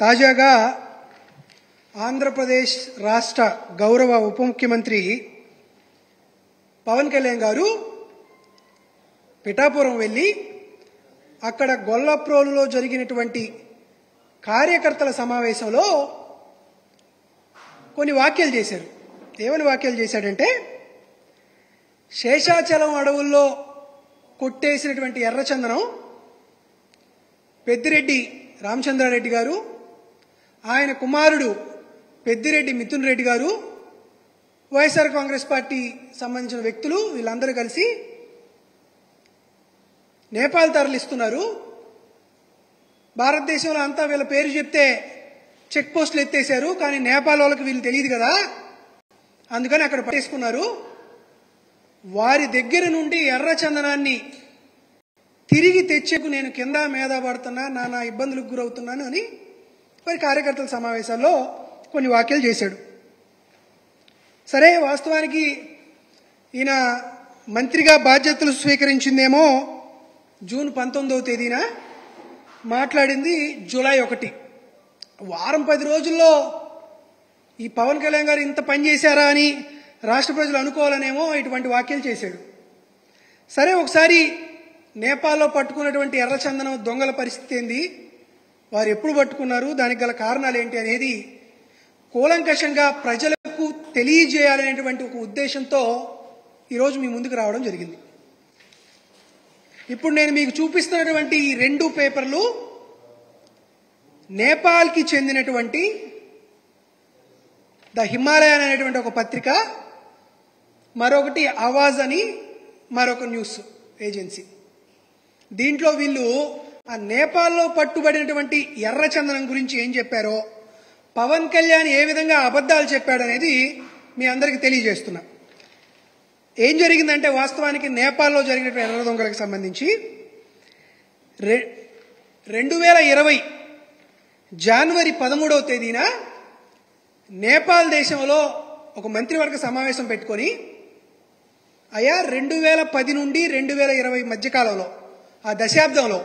తాజాగా ఆంధ్రప్రదేశ్ రాష్ట్ర గౌరవ ఉప ముఖ్యమంత్రి పవన్ కళ్యాణ్ గారు పిఠాపురం వెళ్ళి అక్కడ గొల్లప్రోలులో జరిగినటువంటి కార్యకర్తల సమావేశంలో కొన్ని వ్యాఖ్యలు చేశారు. ఏమని వ్యాఖ్యలు చేశాడంటే, శేషాచలం అడవుల్లో కొట్టేసినటువంటి ఎర్రచందనం పెద్దిరెడ్డి రామచంద్రారెడ్డి గారు, ఆయన కుమారుడు పెద్దిరెడ్డి మిథున్ రెడ్డి గారు, వైఎస్ఆర్ కాంగ్రెస్ పార్టీ సంబంధించిన వ్యక్తులు వీళ్ళందరూ కలిసి నేపాల్ తరలిస్తున్నారు. భారతదేశంలో అంతా వీళ్ళ పేరు చెప్తే చెక్ పోస్టులు ఎత్తేశారు, కానీ నేపాల్ వాళ్ళకి వీళ్ళు తెలియదు కదా, అందుకని అక్కడ పట్టేసుకున్నారు. వారి దగ్గర నుండి ఎర్రచందనాన్ని తిరిగి తెచ్చేకు నేను కింద మీద పడుతున్నా, నానా ఇబ్బందులకు గురవుతున్నాను అని వారి కార్యకర్తల సమావేశాల్లో కొన్ని వ్యాఖ్యలు చేశాడు. సరే, వాస్తవానికి ఈయన మంత్రిగా బాధ్యతలు స్వీకరించిందేమో జూన్ 19వ తేదీన, మాట్లాడింది జూలై 1. వారం 10 రోజుల్లో ఈ పవన్ కళ్యాణ్ గారు ఇంత పని చేశారా అని రాష్ట్ర ప్రజలు అనుకోవాలనేమో ఇటువంటి వ్యాఖ్యలు చేశాడు. సరే, ఒకసారి నేపాల్లో పట్టుకున్నటువంటి ఎర్రచందనం దొంగల పరిస్థితి ఏంది, వారు ఎప్పుడు పట్టుకున్నారు, దానికి గల కారణాలు ఏంటి అనేది కూలంకషంగా ప్రజలకు తెలియజేయాలనేటువంటి ఒక ఉద్దేశంతో ఈరోజు మీ ముందుకు రావడం జరిగింది. ఇప్పుడు నేను మీకు చూపిస్తున్నటువంటి ఈ 2 పేపర్లు నేపాల్కి చెందినటువంటి ద హిమాలయన్ అనేటువంటి ఒక పత్రిక, మరొకటి ఆవాజ్ అని మరొక న్యూస్ ఏజెన్సీ. దీంట్లో వీళ్ళు ఆ నేపాల్లో పట్టుబడినటువంటి ఎర్రచందనం గురించి ఏం చెప్పారో, పవన్ కళ్యాణ్ ఏ విధంగా అబద్ధాలు చెప్పాడనేది మీ అందరికీ తెలియజేస్తున్నా. ఏం జరిగిందంటే, వాస్తవానికి నేపాల్లో జరిగినటువంటి ఎర్ర దొంగలకు సంబంధించి 2020 జనవరి 13వ తేదీన నేపాల్ దేశంలో ఒక మంత్రివర్గ సమావేశం పెట్టుకొని, అయా 2010 నుండి 2020 మధ్యకాలంలో ఆ దశాబ్దంలో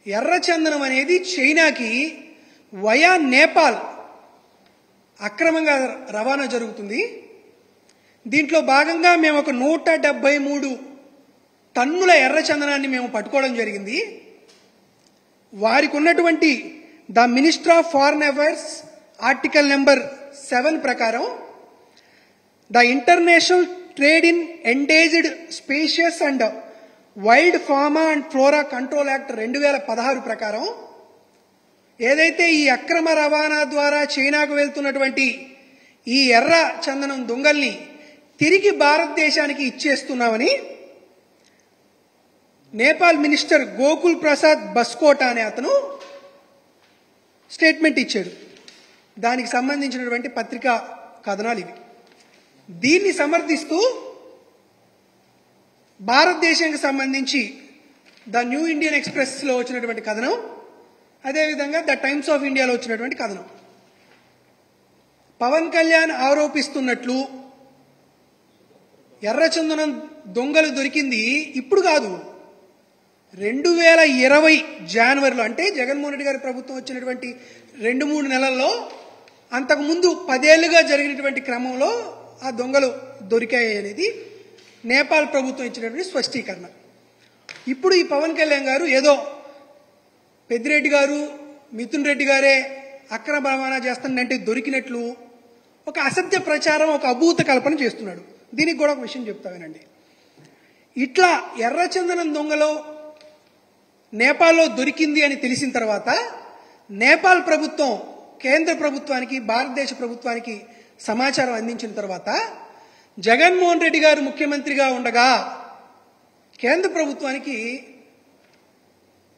ఎర్రచందనం అనేది చైనాకి వయా నేపాల్ అక్రమంగా రవాణా జరుగుతుంది. దీంట్లో భాగంగా మేము ఒక 173 టన్నుల ఎర్రచందనాన్ని మేము పట్టుకోవడం జరిగింది. వారికి ఉన్నటువంటి the minister of foreign affairs article number 7 ప్రకారం the international trade in endangered species and wild fauna and flora control act 2016 ప్రకారం ఏదైతే ఈ అక్రమ రవాణా ద్వారా చైనాకు వెళ్తున్నటువంటి ఈ ఎర్ర చందనం దొంగల్ని తిరిగి భారతదేశానికి ఇచ్చేస్తున్నామని నేపాల్ మినిస్టర్ గోకుల్ ప్రసాద్ బస్కోటా అనే అతను స్టేట్మెంట్ ఇచ్చాడు. దానికి సంబంధించినటువంటి పత్రికా కథనాలు ఇవి. దీన్ని సమర్థిస్తూ భారతదేశానికి సంబంధించి ద న్యూ ఇండియన్ ఎక్స్ప్రెస్లో వచ్చినటువంటి కథనం, అదేవిధంగా ద టైమ్స్ ఆఫ్ ఇండియాలో వచ్చినటువంటి కథనం, పవన్ కళ్యాణ్ ఆరోపిస్తున్నట్లు ఎర్రచందనం దొంగలు దొరికింది ఇప్పుడు కాదు, 2020 జనవరిలో, అంటే జగన్మోహన్ రెడ్డి గారి ప్రభుత్వం వచ్చినటువంటి 2-3 నెలల్లో, అంతకుముందు 10 ఏళ్లుగా జరిగినటువంటి క్రమంలో ఆ దొంగలు దొరికాయి అనేది నేపాల్ ప్రభుత్వం ఇచ్చినటువంటి స్పష్టీకరణ. ఇప్పుడు ఈ పవన్ కళ్యాణ్ గారు ఏదో పెద్దిరెడ్డి గారు మిథున్ రెడ్డి గారే అక్రమ రవాణా చేస్తానంటే దొరికినట్లు ఒక అసత్య ప్రచారం, ఒక అభూత కల్పన చేస్తున్నాడు. దీనికి కూడా ఒక విషయం చెప్తా వినండి. ఇట్లా ఎర్రచందనం దొంగలో నేపాల్లో దొరికింది అని తెలిసిన తర్వాత నేపాల్ ప్రభుత్వం కేంద్ర ప్రభుత్వానికి, భారతదేశ ప్రభుత్వానికి సమాచారం అందించిన తర్వాత జగన్మోహన్ రెడ్డి గారు ముఖ్యమంత్రిగా ఉండగా కేంద్ర ప్రభుత్వానికి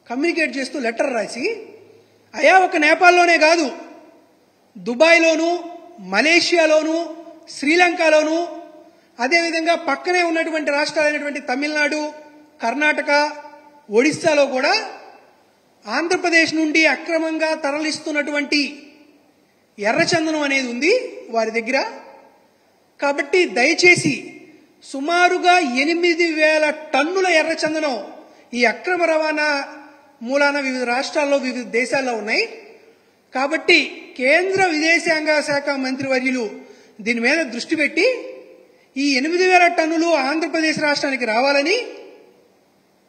కమ్యూనికేట్ చేస్తూ లెటర్ రాసి, అయా ఒక నేపాల్లోనే కాదు, దుబాయ్లోను, మలేషియాలోను, శ్రీలంకలోను, అదేవిధంగా పక్కనే ఉన్నటువంటి రాష్ట్రాలైనటువంటి తమిళనాడు, కర్ణాటక, ఒడిస్సాలో కూడా ఆంధ్రప్రదేశ్ నుండి అక్రమంగా తరలిస్తున్నటువంటి ఎర్రచందనం అనేది ఉంది వారి దగ్గర. కాబట్టి దయచేసి సుమారుగా 8,000 టన్నుల ఎర్రచందనం ఈ అక్రమ రవాణా మూలాన వివిధ రాష్ట్రాల్లో, వివిధ దేశాల్లో ఉన్నాయి. కాబట్టి కేంద్ర విదేశాంగ శాఖ మంత్రివర్యులు దీని మీద దృష్టి పెట్టి ఈ 8,000 టన్నులు ఆంధ్రప్రదేశ్ రాష్ట్రానికి రావాలని,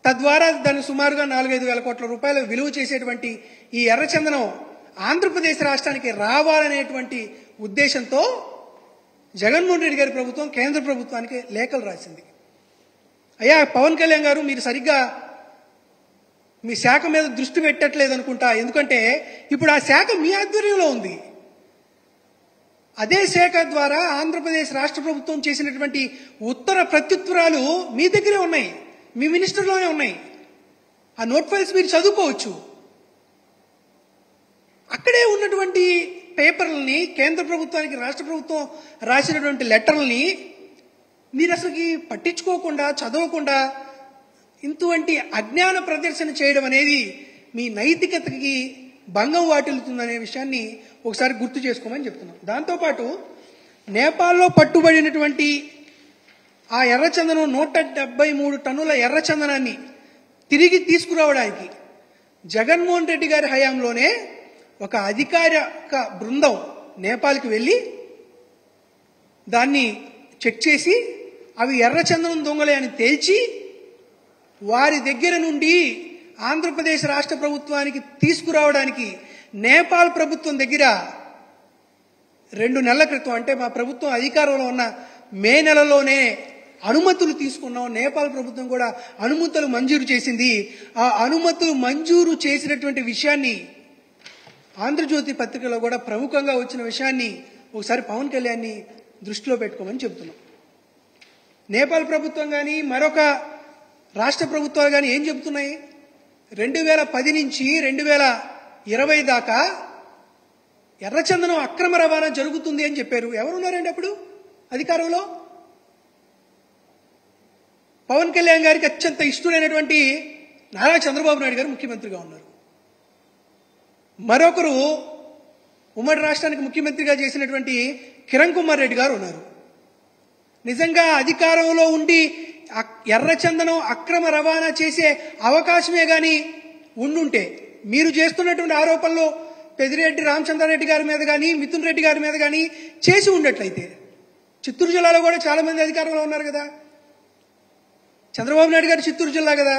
తద్వారా దాన్ని సుమారుగా 4-5 వేల కోట్ల రూపాయలు విలువ చేసేటువంటి ఈ ఎర్రచందనం ఆంధ్రప్రదేశ్ రాష్ట్రానికి రావాలనేటువంటి ఉద్దేశంతో జగన్మోహన్ రెడ్డి గారి ప్రభుత్వం కేంద్ర ప్రభుత్వానికి లేఖలు రాసింది. అయ్యా పవన్ కళ్యాణ్ గారు, మీరు సరిగ్గా మీ శాఖ మీద దృష్టి పెట్టట్లేదు అనుకుంటా. ఎందుకంటే ఇప్పుడు ఆ శాఖ మీ ఆధ్వర్యంలో ఉంది. అదే శాఖ ద్వారా ఆంధ్రప్రదేశ్ రాష్ట్ర ప్రభుత్వం చేసినటువంటి ఉత్తర ప్రత్యుత్తరాలు మీ దగ్గరే ఉన్నాయి, మీ మినిస్టర్లోనే ఉన్నాయి. ఆ నోట్ ఫైల్స్ మీరు చదువుకోవచ్చు. అక్కడే ఉన్నటువంటి పేపర్లని, కేంద్ర ప్రభుత్వానికి రాష్ట్ర ప్రభుత్వం రాసినటువంటి లెటర్లని మీరు అసలుకి పట్టించుకోకుండా, చదవకుండా ఇంటువంటి అజ్ఞాన ప్రదర్శన చేయడం అనేది మీ నైతికతకి భంగం వాటిల్లుతుందనే విషయాన్ని ఒకసారి గుర్తు చేసుకోమని చెప్తున్నాం. దాంతోపాటు నేపాల్లో పట్టుబడినటువంటి ఆ ఎర్రచందనం 173 టన్నుల ఎర్రచందనాన్ని తిరిగి తీసుకురావడానికి జగన్మోహన్ రెడ్డి గారి హయాంలోనే ఒక అధికారిక బృందం నేపాల్కి వెళ్ళి దాన్ని చెక్ చేసి అవి ఎర్రచందనం దొంగలే అని తేల్చి వారి దగ్గర నుండి ఆంధ్రప్రదేశ్ రాష్ట్ర ప్రభుత్వానికి తీసుకురావడానికి నేపాల్ ప్రభుత్వం దగ్గర 2 నెలల క్రితం, అంటే మా ప్రభుత్వం అధికారంలో ఉన్న మే నెలలోనే అనుమతులు తీసుకున్నాం. నేపాల్ ప్రభుత్వం కూడా అనుమతులు మంజూరు చేసింది. ఆ అనుమతులు మంజూరు చేసినటువంటి విషయాన్ని ఆంధ్రజ్యోతి పత్రికలో కూడా ప్రముఖంగా వచ్చిన విషయాన్ని ఒకసారి పవన్ కళ్యాణ్ని దృష్టిలో పెట్టుకోమని చెబుతున్నాం. నేపాల్ ప్రభుత్వం కానీ మరొక రాష్ట్ర ప్రభుత్వాలు కానీ ఏం చెబుతున్నాయి? 2010 నుంచి 2020 దాకా ఎర్రచందనం అక్రమ రవాణా జరుగుతుంది అని చెప్పారు. ఎవరున్నారండి అప్పుడు అధికారంలో? పవన్ కళ్యాణ్ గారికి అత్యంత ఇష్టమైనటువంటి నారా చంద్రబాబు నాయుడు గారు ముఖ్యమంత్రిగా ఉన్నారు. మరొకరు ఉమ్మడి రాష్ట్రానికి ముఖ్యమంత్రిగా చేసినటువంటి కిరణ్ కుమార్ రెడ్డి గారు ఉన్నారు. నిజంగా అధికారంలో ఉండి ఎర్రచందనం అక్రమ రవాణా చేసే అవకాశమే గాని ఉండుంటే, మీరు చేస్తున్నటువంటి ఆరోపణలు పెద్దిరెడ్డి రామచంద్రారెడ్డి గారి మీద కానీ మిథున్ రెడ్డి గారి మీద కానీ చేసి ఉండట్లయితే, చిత్తూరు జిల్లాలో కూడా చాలా మంది అధికారంలో ఉన్నారు కదా. చంద్రబాబు నాయుడు గారు చిత్తూరు జిల్లా కదా,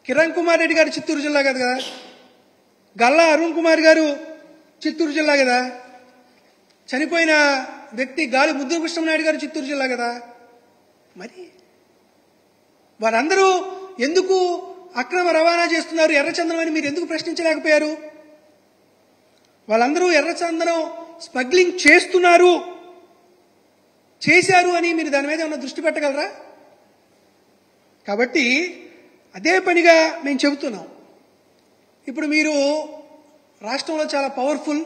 కిరణ్ కుమార్ రెడ్డి గారు చిత్తూరు జిల్లా కదా, గల్లా అరుణ్ కుమార్ గారు చిత్తూరు జిల్లా కదా, చనిపోయిన వ్యక్తి గాలి ముద్దుకృష్ణనాయుడు గారు చిత్తూరు జిల్లా కదా. మరి వారందరూ ఎందుకు అక్రమ రవాణా చేస్తున్నారు ఎర్రచందనం అని మీరు ఎందుకు ప్రశ్నించలేకపోయారు? వాళ్ళందరూ ఎర్రచందనం స్మగ్లింగ్ చేశారు అని మీరు దాని మీద ఏమన్నా దృష్టి పెట్టగలరా? కాబట్టి అదే పనిగా మేము చెబుతున్నాం. ఇప్పుడు మీరు రాష్ట్రంలో చాలా పవర్ఫుల్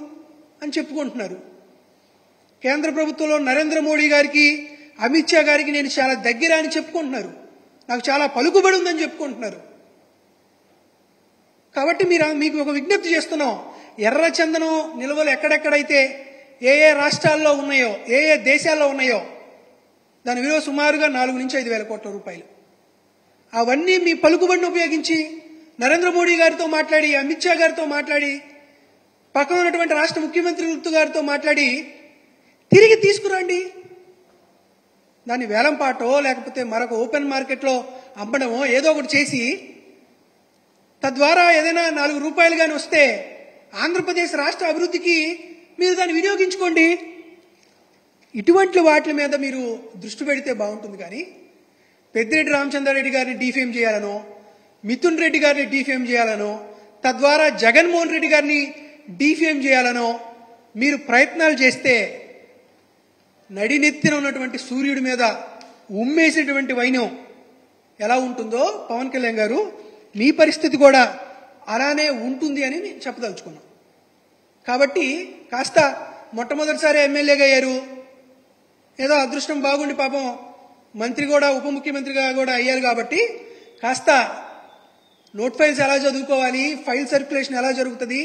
అని చెప్పుకుంటున్నారు. కేంద్ర ప్రభుత్వంలో నరేంద్ర మోడీ గారికి, అమిత్ షా గారికి నేను చాలా దగ్గర అని చెప్పుకుంటున్నారు. నాకు చాలా పలుకుబడి ఉందని చెప్పుకుంటున్నారు. కాబట్టి మీకు ఒక విజ్ఞప్తి చేస్తున్నాం. ఎర్రచందనం నిల్వలు ఎక్కడెక్కడైతే ఏ రాష్ట్రాల్లో ఉన్నాయో, ఏ దేశాల్లో ఉన్నాయో దాని విలువ సుమారుగా 4 నుంచి 5 వేల కోట్ల రూపాయలు. అవన్నీ మీ పలుకుబడిని ఉపయోగించి నరేంద్ర మోడీ గారితో మాట్లాడి, అమిత్ షా గారితో మాట్లాడి, పక్కన ఉన్నటువంటి రాష్ట్ర ముఖ్యమంత్రులతో గారితో మాట్లాడి తిరిగి తీసుకురండి. దాన్ని వేలంపాటో లేకపోతే మరొక ఓపెన్ మార్కెట్లో అమ్మడమో ఏదో ఒకటి చేసి, తద్వారా ఏదైనా 4 రూపాయలు కానీ వస్తే ఆంధ్రప్రదేశ్ రాష్ట్ర అభివృద్ధికి మీరు దాన్ని వినియోగించుకోండి. ఇటువంటి వాటి మీద మీరు దృష్టి పెడితే బాగుంటుంది. కానీ పెద్దిరెడ్డి రామచంద్రారెడ్డి గారిని డీఫేమ్ చేయాలనో, మిథున్ రెడ్డి గారిని డీఫేమ్ చేయాలనో, తద్వారా జగన్మోహన్ రెడ్డి గారిని డీఫేమ్ చేయాలనో మీరు ప్రయత్నాలు చేస్తే నడినెత్తిన ఉన్నటువంటి సూర్యుడి మీద ఉమ్మేసినటువంటి వైనం ఎలా ఉంటుందో పవన్ కళ్యాణ్ గారు, మీ పరిస్థితి కూడా అలానే ఉంటుంది అని చెప్పదలుచుకున్నాం. కాబట్టి కాస్త మొట్టమొదటిసారి ఎమ్మెల్యేగా అయ్యారు, ఏదో అదృష్టం బాగుండి పాపం మంత్రి కూడా ఉప ముఖ్యమంత్రిగా కూడా అయ్యారు. కాబట్టి కాస్త నోట్ ఫైల్స్ ఎలా చదువుకోవాలి, ఫైల్ సర్క్యులేషన్ ఎలా జరుగుతుంది,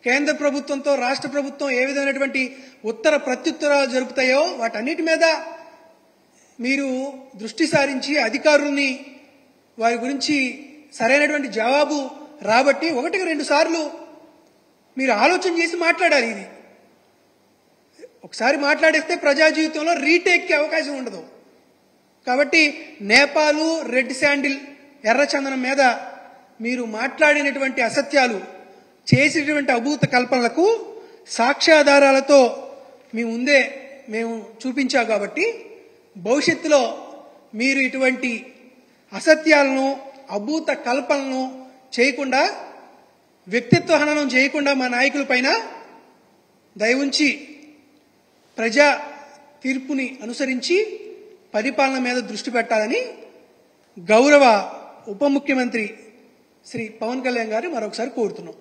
కేంద్ర ప్రభుత్వంతో రాష్ట్ర ప్రభుత్వం ఏ విధమైనటువంటి ఉత్తర ప్రత్యుత్తరాలు జరుపుతాయో వాటన్నిటి మీద మీరు దృష్టి సారించి అధికారుల్ని వారి గురించి సరైనటువంటి జవాబు రాబట్టి 1-2 సార్లు మీరు ఆలోచన చేసి మాట్లాడాలి. ఇది ఒకసారి మాట్లాడేస్తే ప్రజా జీవితంలో రీటేక్కి అవకాశం ఉండదు. కాబట్టి నేపాలు, రెడ్ శాండిల్, ఎర్రచందనం మీద మీరు మాట్లాడినటువంటి అసత్యాలు, చేసినటువంటి అభూత కల్పనలకు సాక్ష్యాధారాలతో మీ ముందే మేము చూపించాం. కాబట్టి భవిష్యత్తులో మీరు ఇటువంటి అసత్యాలను, అభూత కల్పనలను చేయకుండా, వ్యక్తిత్వ హననం చేయకుండా మా నాయకుల పైన దయవుంచి ప్రజా తీర్పుని అనుసరించి పరిపాలన మీద దృష్టి పెట్టాలని గౌరవ ఉప ముఖ్యమంత్రి శ్రీ పవన్ కళ్యాణ్ గారు మరొకసారి కోరుతున్నాం.